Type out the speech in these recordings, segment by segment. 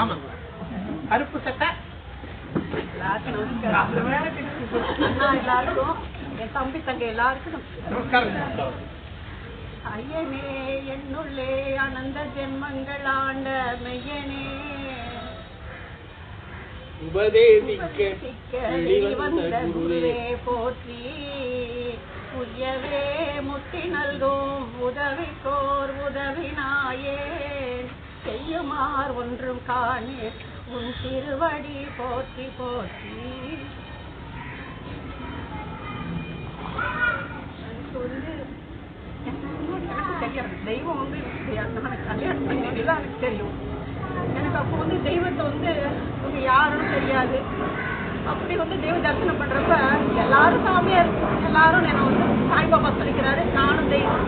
ஆமா, கருப்பு சட்டை. அண்ணா எல்லாருக்கும், என் தம்பி தங்க எல்லாருக்கும் நமஸ்காரம். ஐயனே என்னுள்ளே ஆனந்த ஜென்மங்கள் ஆண்ட மெய்யனே உபதேசிக்க வெளிவந்த குருவே போற்றி, உயவே முத்தி நல்கும் உதவிக்கோர் உதவினாயேன், செய்யுமார் ஒன்றும் காணேன் உன் திருவடி போற்றி போற்றி. தெரியாது தெய்வம் வந்து கல்யாணம் பண்ணிதான் எனக்கு தெரியும். எனக்கு அப்போ வந்து தெய்வத்தை வந்து இவங்க யாருன்னு தெரியாது. அப்படி வந்து தெய்வ தரிசனம் பண்றப்ப எல்லாரும் சாமியா இருக்கு, எல்லாரும் என்ன வந்து சாய்பாபா சொல்லிக்கிறாரு, நானும் தெய்வம்,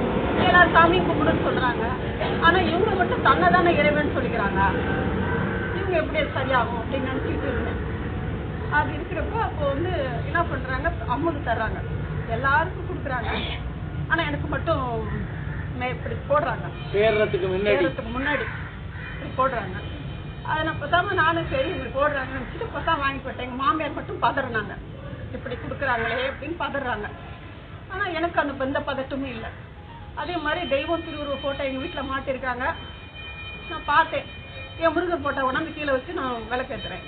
எல்லாரும் சாமியும் கும்பிடுன்னு சொல்றாங்க. ஆனா இவங்க மட்டும் தன்னை தானே இறைவன் சொல்லிக்கிறாங்க. இவங்க எப்படி சரியாகும் அப்படின்னு நினைச்சிட்டு இருந்தேன். அது இருக்கிறப்ப அப்போ வந்து என்ன பண்றாங்க, அம்மனுக்கு தர்றாங்க, எல்லாருக்கும் கொடுக்குறாங்க. ஆனா எனக்கு மட்டும் இப்படி போடுறாங்க, சேர்றதுக்கு முன்னாடி இப்படி போடுறாங்க. அதை நான் பத்தாம நானும் சரி இப்படி போடுறாங்கன்னு நினைச்சிட்டு பத்தாம வாங்கி போட்டேன். எங்க மாமியார் மட்டும் பதறாங்க, இப்படி கொடுக்குறாங்களே அப்படின்னு பதறாங்க. ஆனா எனக்கு அந்த எந்த பதட்டமும் இல்லை. அதே மாதிரி தெய்வம் திருவுருவ போட்டோ எங்க வீட்டுல மாட்டிருக்காங்க. நான் பார்த்தேன், என் முருகர் போட்டோ உடம்பு கீழே வச்சு நான் விளக்கேத்துறேன்.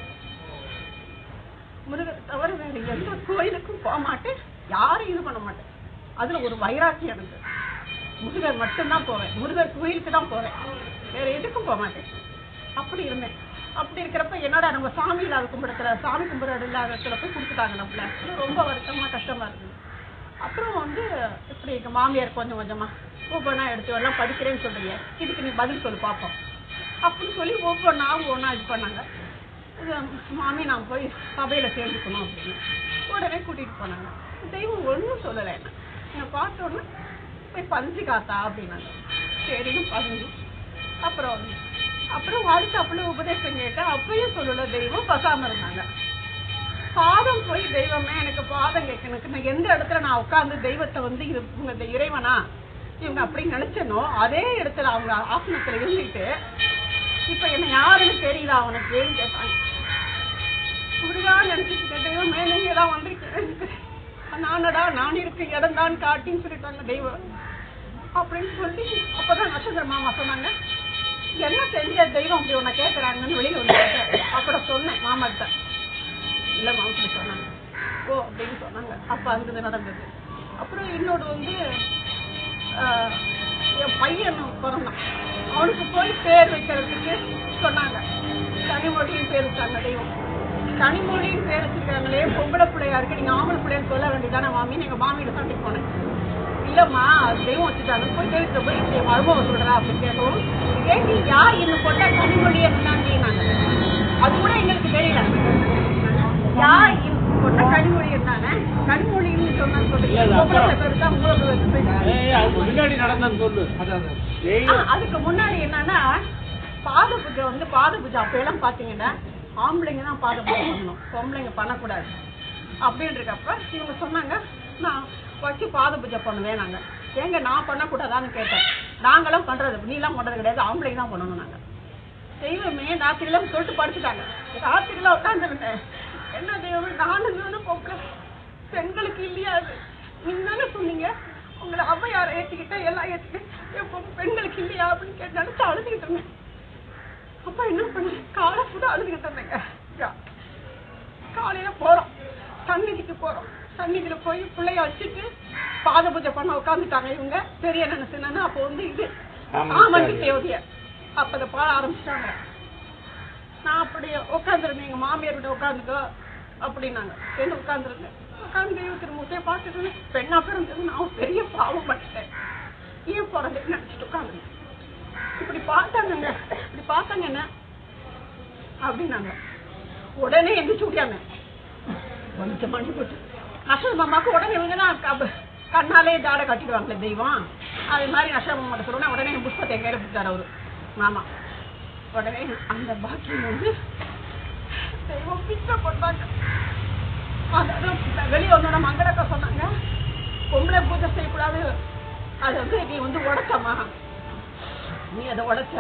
முருகர் தவிர வேற எந்த கோயிலுக்கும் போக மாட்டேன், யாரும் இது பண்ண மாட்டேன். அதுல ஒரு வைராக்கியம் எனக்கு, முருகர் மட்டும்தான் போவேன், முருகர் கோயிலுக்கு தான் போவேன், வேற எதுக்கும் போக மாட்டேன். அப்படி இருந்தேன். அப்படி இருக்கிறப்ப என்னடா நம்ம சாமி இல்லாத கும்பிடத்துல, சாமி கும்பிட இல்லாத இடத்துல போய் கொடுத்துட்டாங்க நம்மள. ரொம்ப வருத்தமா கஷ்டமா இருக்குது. அப்புறம் வந்து இப்படி எங்க மாமியார் கொஞ்சம் கொஞ்சமா ஒவ்வொன்னா எடுத்து எல்லாம் படிக்கிறேன்னு சொல்றீங்க, இதுக்கு நீ பதில் சொல்லி பார்ப்போம் அப்படின்னு சொல்லி ஒவ்வொன்னா இது பண்ணாங்க. மாமி நான் போய் சபையில சேர்ந்துக்கணும் அப்படின்னு உடனே கூட்டிட்டு போனாங்க. தெய்வம் ஒன்றும் சொல்லலை, என்ன பார்த்தோன்னு போய் பதிஞ்சு காத்தா அப்படின்னாங்க. சரின்னு பதிஞ்சு அப்புறம் அடுத்து அப்படி உபதேசம் கேட்டா அப்பயும் சொல்லல, தெய்வம் பசாம இருந்தாங்க. பாதம் போய் தெய்வமே எனக்கு பாதம் கேட்கணும், நான் எந்த இடத்துல நான் உட்கார்ந்து தெய்வத்தை வந்து இது உங்க இறைவனா இவங்க அப்படின்னு நினைச்சனோ அதே இடத்துல அவங்க ஆசனத்துல இருந்துட்டு இப்ப என்ன யாருன்னு தெரியல அவனுக்கு ஏன்னு கேட்டாங்க. இப்படிதான் நினைச்சிட்டு தெய்வமே நீங்க தான் வந்திருக்கேன், நானடா நான் இருக்க இடம் தான் காட்டின்னு சொல்லிட்டாங்க தெய்வம் அப்படின்னு சொல்லி. அப்பதான் நட்சத்திர மாமா சொன்னாங்க, என்ன செஞ்ச தெய்வம் அப்படி உன்னை கேட்கறாங்கன்னு வெளியில வந்து அப்புறம் சொன்னேன் மாமாட்ட. இல்ல மாமா சொன்னாங்க, ஓ அப்படின்னு சொன்னாங்க. அப்ப அந்த நடந்தது. அப்புறம் இன்னொரு வந்து என் பையன் பிறந்தான், அவனுக்கு போய் பேர் வைக்கிறதுக்கு சொன்னாங்க. கனிமொழியும் பேர் வச்சாங்க தெய்வம். கனிமொழியும் பேர் வச்சிருக்காங்களே, பொம்பளை பிள்ளையா இருக்கு, நீங்க ஆம்பளை பிள்ளைன்னு சொல்ல வேண்டியதானே மாமி, நீங்க மாமியில சண்டைக்கு போனேன். இல்லம்மா தெய்வம் வச்சுட்டாங்க, போய் தெய்வத்தை போய் மருமக சொல்றா அப்படின்னு கேட்கவும், ஏன் நீ யார் இன்னும் போட்டா கனிமொழி இருந்தாங்க. அது கூட எங்களுக்கு தெரியல, யார் போட்டா கனிமொழி இருந்தாங்க. கனிமொழின்னு சொன்னா அதுக்கு முன்னாடி என்னன்னா பாத பூஜை வந்து பாத பூஜை அப்ப எல்லாம் பாத்தீங்கன்னா ஆம்பளைங்க தான் பாத பூஜை பண்ணணும், பொம்பளைங்க பண்ணக்கூடாது அப்படின்றப்ப இவங்க சொன்னாங்க நான் வச்சு பாத பூஜை பண்ணுவேன். நாங்க ஏங்க நான் பண்ணக்கூடாதான்னு கேட்டேன். நாங்களாம் பண்றது, நீ எல்லாம் பண்றது கிடையாது, ஆம்பளைங்க தான் பண்ணணும். நாங்க தெய்வமே ராத்திரிலாம் சொல்லிட்டு படுத்துட்டாங்க. ராத்திரிலாம் உட்காந்துருந்தேன், என்ன தெய்வமே நானும் பொம்பளை பெண்களுக்கு இல்லையா அது, நீங்க தானே சொன்னீங்க உங்களை அவ்வையார ஏற்றிக்கிட்ட எல்லாம் ஏற்றிக்கிட்டு பெண்களுக்கு இல்லையா அப்படின்னு கேட்டு நினைச்சு அழுதுகிட்டு இருந்தேன். அப்ப என்ன பண்ண காலை ஃபுல்லா அழுதுகிட்டு இருந்தேங்க. காலையில போறோம், சந்நிதிக்கு போறோம், சந்நிதியில போய் பிள்ளைய வச்சுட்டு பாத பூஜை பண்ண உட்காந்துட்டாங்க இவங்க. பெரிய நினைச்சுன்னா அப்போ வந்து இது ஆமண்டி தேவதைய அப்ப அதை பாட ஆரம்பிச்சிட்டாங்க. நான் அப்படி உட்காந்துருந்தேன், எங்க மாமியார்கிட்ட உட்காந்துக்கோ அப்படின்னாங்க. என்ன உட்காந்துருந்தேன், உட்காந்து திருமூத்தைய பார்த்துட்டு பெண்ணா பிறந்தது நான் பெரிய பாவம் பண்ணிட்டேன், ஏன் பிறந்தேன்னு நினைச்சிட்டு உட்காந்துருந்தேன். இப்படி பார்த்தாங்க, இப்படி பார்த்தாங்க என்ன அப்படின்னாங்க. உடனே எந்திரிச்சு விட்டாங்க, கொஞ்சம் மணி போட்டு நஷ்ட மாமாவுக்கு உடனே இவங்கன்னா கண்ணாலே ஜாடை கட்டிடுவாங்களே தெய்வம், அது மாதிரி நஷ்ட மாமாட்ட சொல்லுவேன். உடனே என் புஷ்பத்தை எங்க பிடிச்சாரு அவரு மாமா. உடனே அந்த பாக்கியம் வந்து தெய்வம் பிச்சை போட்டாங்க. வெளியே வந்தோட மங்களக்கா சொன்னாங்க, பொம்பளை பூஜை செய்யக்கூடாது, அது வந்து நீ வந்து உடைச்சம்மா, நீ அதை உடைச்ச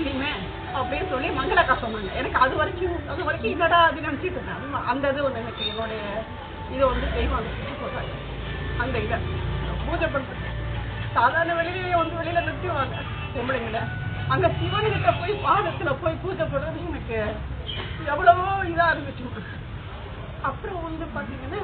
இனிமே அப்படின்னு சொல்லி மங்களக்கா சொன்னாங்க. எனக்கு அது வரைக்கும் என்னடா அது நினைச்சிட்டு இருந்தேன். அந்த இது ஒண்ணு எனக்கு என்னுடைய இது வந்து தெய்வம் வந்து சொல்றாங்க. அந்த இதை பூஜை பண்றது சாதாரண வெளியில நிறுத்திவாங்க பொம்பளைங்கள. அங்க சிவன்கிட்ட போய் பாதத்துல போய் பூஜை பண்றது எனக்கு எவ்வளவோ இதா இருந்துச்சு. அப்புறம் வந்து பாத்தீங்கன்னா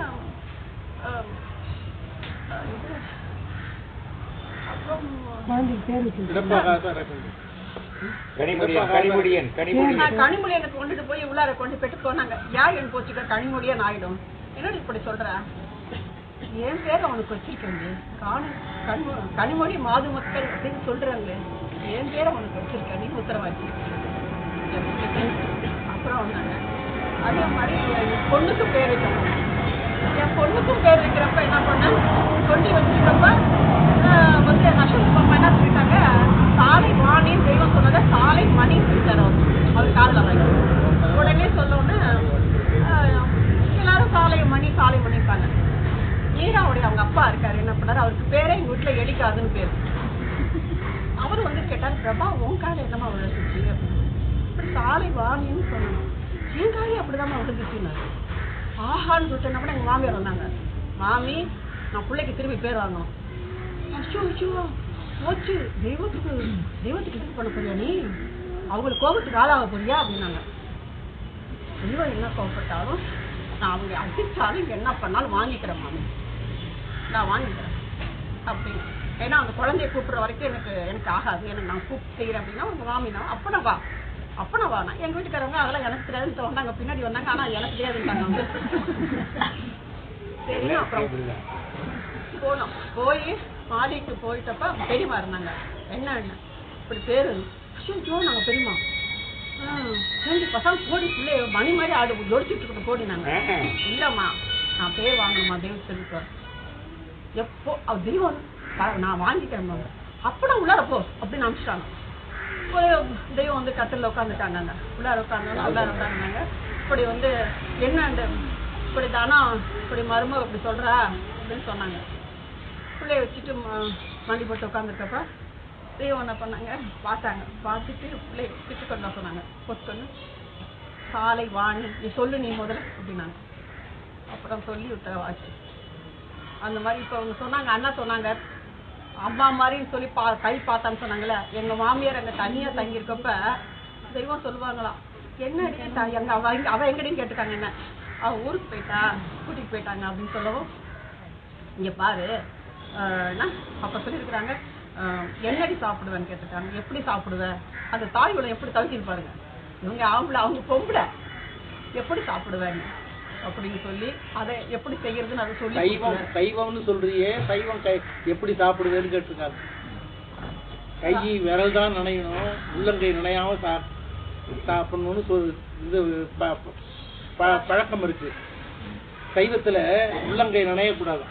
கனிமொழியனுக்கு கொண்டுட்டு போய் உள்ளார கொண்டு போயிட்டு போனாங்க. யார் என் போச்சுக்க கனிமொழியன் ஆயிடும். என்னடி இப்படி சொல்ற? என் பேர் அவனுக்கு வச்சிருக்கேன். கனிமொழி மாது மக்கள் அப்படின்னு சொல்றாங்களே, என் பேர் அவனுக்கு வச்சிருக்கேன், நீ உத்தரவாதி. அப்புறம் வந்தாங்க. அதே மாதிரி என் பொண்ணுக்கு பேர் வைக்கணும். என் பொண்ணுக்கும் பேர் வைக்கிறப்ப என்ன பண்ணேன், சொல்லி வச்சிருக்கப்ப வந்து அசோக் பாப்பா என்ன சொல்லிட்டாங்க, சாலை வாணின்னு தெய்வம் சொன்னதை சாலை மணின்னு சொல்லிட்டாரு. அவர் காதல வாங்கி உடனே சொல்லோன்னு எல்லாரும் சாலை மணிப்பாங்க. மீராவுடைய அவங்க அப்பா இருக்காரு, என்ன பண்ணாரு, அவருக்கு பேரே எங்க வீட்டுல எலிக்காதுன்னு பேரு. அவரு வந்து கேட்டாரு, பிரபா உன் கால என்னமா விழுந்துச்சு இப்படி சாலை வாணின்னு சொல்லணும், என் காலே அப்படிதான் விழுந்துச்சுன்னாரு. ஆஹான்னு சொல்லிட்டேன்னா கூட எங்க மாமியார் வந்தாங்க. மாமி நான் பிள்ளைக்கு திரும்பி பேர் வாங்கணும். போச்சு, தெய்வத்துக்கு இது பண்ண போறியா நீ, அவங்களுக்கு கோபத்துக்கு ஆளாக போறியா அப்படின்னாங்க. தெய்வம் என்ன கோபப்பட்டாலும் நான் அவங்க அடிச்சாலும் என்ன பண்ணாலும் வாங்கிக்கிறேன் மாமி, நான் வாங்கிக்கிறேன் அப்படின்னு. ஏன்னா அந்த குழந்தைய கூப்பிடுற வரைக்கும் எனக்கு ஆகாது, எனக்கு நான் கூப்பிட்டு செய்யறேன் அப்படின்னா உங்க மாமினா அப்பனா வா எங்க வீட்டுக்காரவங்க அதெல்லாம் எனக்கு தெரியாதுன்னு வந்தாங்க, பின்னாடி வந்தாங்க. ஆனா எனக்கு தெரியாதுன்ட்டாங்க. சரி அப்புறம் போனோம். போய் மாடிக்கு போயிட்டப்ப பெரியமா இருந்தாங்க. என்ன இப்படி பேரு நாங்க பெரியமா பசங்க கோடி பிள்ளை மணி மாதிரி ஆடு ஜொடிச்சுட்டு இருக்கணும் கோடினாங்க. இல்லம்மா நான் பேர் வாங்கணுமா தெய்வம் சொல்லிட்டு எப்போ அவ தெய்வம் நான் வாங்கிக்கிறேன் அப்பதான் உள்ளார போ அப்படின்னு அனுப்பிச்சிட்டாங்க. ஒரு தெய்வம் வந்து கட்டில உட்காந்துட்டாங்க. உள்ளார உட்காந்தாங்க. இப்படி வந்து என்ன இப்படி தானா இப்படி மருமக இப்படி சொல்றா அப்படின்னு சொன்னாங்க. பிள்ளைய வச்சுட்டு மண்டி போட்டு உட்காந்துருக்கப்ப தெய்வம் என்ன பண்ணாங்க, பார்த்துட்டு பிள்ளைய வச்சுட்டு கொண்டா சொன்னாங்க. கொண்டு சாலை வாணி நீ சொல்லு நீ முதல்ல அப்படின்னாங்க. அப்புறம் சொல்லி விட்டவாச்சு. அந்த மாதிரி இப்ப அவங்க சொன்னாங்க, அண்ணா சொன்னாங்க அம்மா மாதிரின்னு சொல்லி கை பார்த்தான்னு சொன்னாங்களே. எங்க மாமியார் அங்க தனியா தங்கியிருக்கப்ப தெய்வம் சொல்லுவாங்களாம், என்ன எங்க அவ எங்கடின்னு கேட்டுக்காங்க. என்ன அவ ஊருக்கு போயிட்டா, கூட்டிட்டு போயிட்டாங்க அப்படின்னு சொல்லவும், இங்க பாரு அப்ப சொல்லியிருக்கிறாங்க, என்னடி சாப்பிடுவேன்னு கேட்டுட்டாங்க. எப்படி சாப்பிடுவேன், அந்த தாய் உலகம் எப்படி தவிச்சிட்டு பாருங்க. இவங்க அவங்க பொம்பளை எப்படி சாப்பிடுவேன்னு அப்படின்னு சொல்லி அதை எப்படி செய்யறதுன்னு அதை சொல்லி சைவம்னு சொல்றியே, சைவம் எப்படி சாப்பிடுவேன்னு கேட்டிருக்காங்க. கை விரல் தான் நினையணும், உள்ளங்கை நினையாம சாப்பிடணும்னு இது பழக்கம் இருக்கு. சைவத்துல உள்ளங்கை நினையக்கூடாது.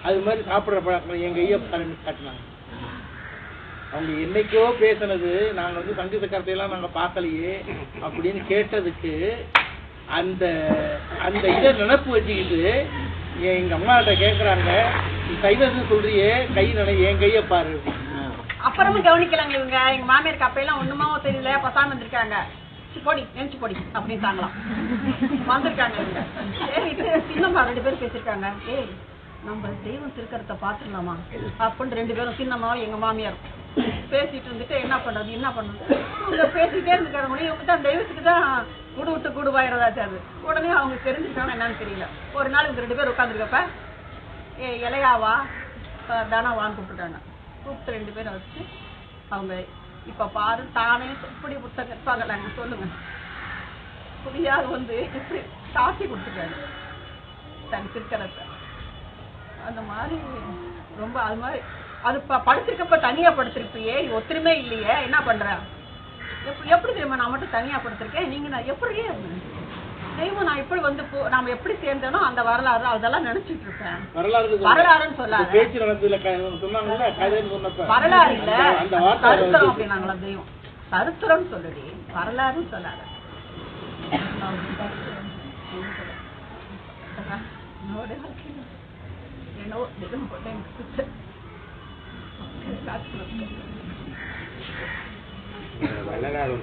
அது மாதிரி சாப்பிடுற பழக்கம் எங்க ஐயா காட்டினாங்க. அவங்க என்னைக்கோ பேசினது, நாங்க வந்து சங்கீத கருத்தையெல்லாம் நாங்க பார்க்கலையே அப்படின்னு கேட்டதுக்கு அந்த அந்த இதை நினைப்பு வச்சுக்கிட்டு எங்க அம்மாட்ட கேக்குறாங்க, சைவத்துன்னு சொல்றியே கை என் கைய பாரு. அப்புறமும் கவனிக்கலாங்க இவங்க. எங்க மாமியாருக்கு அப்பெல்லாம் ஒண்ணுமா தெரியல, பசாம வந்திருக்காங்க. போடி நெஞ்சு போடி அப்படின்ட்டாங்களாம். வந்திருக்காங்க இவங்க. சின்னம்மா 2 பேரும் பேசிருக்காங்க. ஏய் நம்ம தெய்வம் திருக்கரத்தை பாத்துடலாமா அப்படின்னு 2 பேரும் சின்னம்மாவும் எங்க மாமியாரும் பேசிட்டு இருந்துட்டு என்ன பண்றது இவங்க பேசிட்டே இருந்துக்காரங்க. இவங்க தான் தெய்வத்துக்கு தான் கூடு விட்டு கூடு வாயிரதாச்சு. அது உடனே அவங்க தெரிஞ்சுக்காங்க என்னன்னு தெரியல. ஒரு நாள் இவங்க 2 பேர் உட்காந்துருக்கப்ப இலையாவா தானாவான்னு கூப்பிட்டுட்டாங்க. கூப்பிட்டு 2 பேரும் வச்சு அவங்க இப்ப பாரு தானே இப்படி புத்தகம் இருப்பாங்களாங்க சொல்லுங்க, புரியாது வந்து இப்படி காட்சி கொடுத்துருக்காங்க தன் திருக்கரத்தை. அந்த மாதிரி ரொம்ப அது மாதிரி அது படுத்திருக்கப்ப தனியா படுத்திருப்பியே, ஒத்துருமே இல்லையே, என்ன பண்ற எப்படி தெரியுமா, நான் மட்டும் தனியா படுத்திருக்கேன், நீங்க நான் எப்படி தெய்வம் நான் எப்படி வந்து நாம எப்படி சேர்ந்தனோ அந்த வரலாறு அதெல்லாம் நினைச்சிட்டு இருப்பேன். வரலாறுன்னு சொல்லாத, வரலாறு இல்ல சரித்திரம் அப்படின்னாங்களா தெய்வம். சரித்திரம் சொல்லுடி, வரலாறுன்னு சொல்லாத. என்னவோ வள்ளலார்